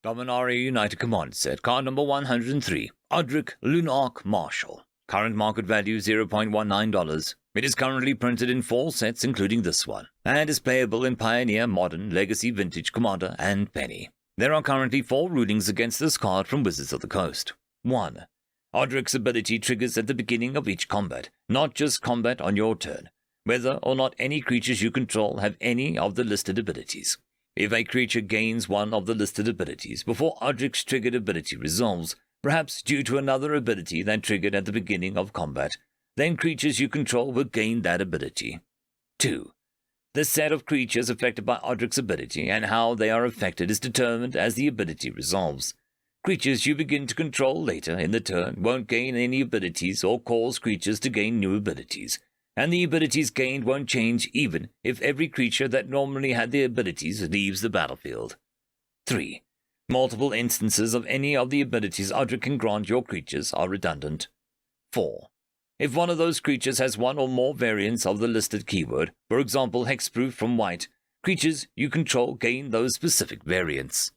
Dominaria United Command Set, card number 103, Odric, Lunarch, Marshal. Current market value $0.19. It is currently printed in 4 sets including this one, and is playable in Pioneer, Modern, Legacy, Vintage, Commander, and Penny. There are currently 4 rulings against this card from Wizards of the Coast. 1. Odric's ability triggers at the beginning of each combat, not just combat on your turn, whether or not any creatures you control have any of the listed abilities. If a creature gains one of the listed abilities before Odric's triggered ability resolves, perhaps due to another ability that triggered at the beginning of combat, then creatures you control will gain that ability. 2. The set of creatures affected by Odric's ability and how they are affected is determined as the ability resolves. Creatures you begin to control later in the turn won't gain any abilities or cause creatures to gain new abilities, and the abilities gained won't change even if every creature that normally had the abilities leaves the battlefield. 3. Multiple instances of any of the abilities Odric can grant your creatures are redundant. 4. If one of those creatures has one or more variants of the listed keyword, for example hexproof from white, creatures you control gain those specific variants.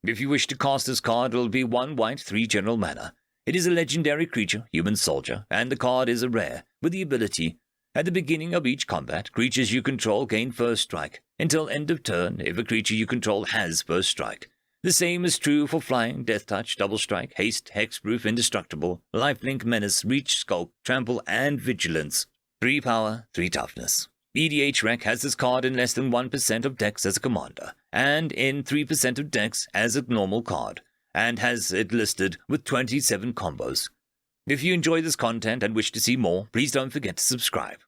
If you wish to cast this card, it will be 1 white, 3 general mana. It is a legendary creature, human soldier, and the card is a rare, with the ability, at the beginning of each combat, creatures you control gain first strike, until end of turn if a creature you control has first strike. The same is true for flying, death touch, double strike, haste, hexproof, indestructible, lifelink, menace, reach, skulk, trample, and vigilance. 3 power, 3 toughness. EDH Rec has this card in less than 1% of decks as a commander, and in 3% of decks as a normal card, and has it listed with 27 combos. If you enjoy this content and wish to see more, please don't forget to subscribe.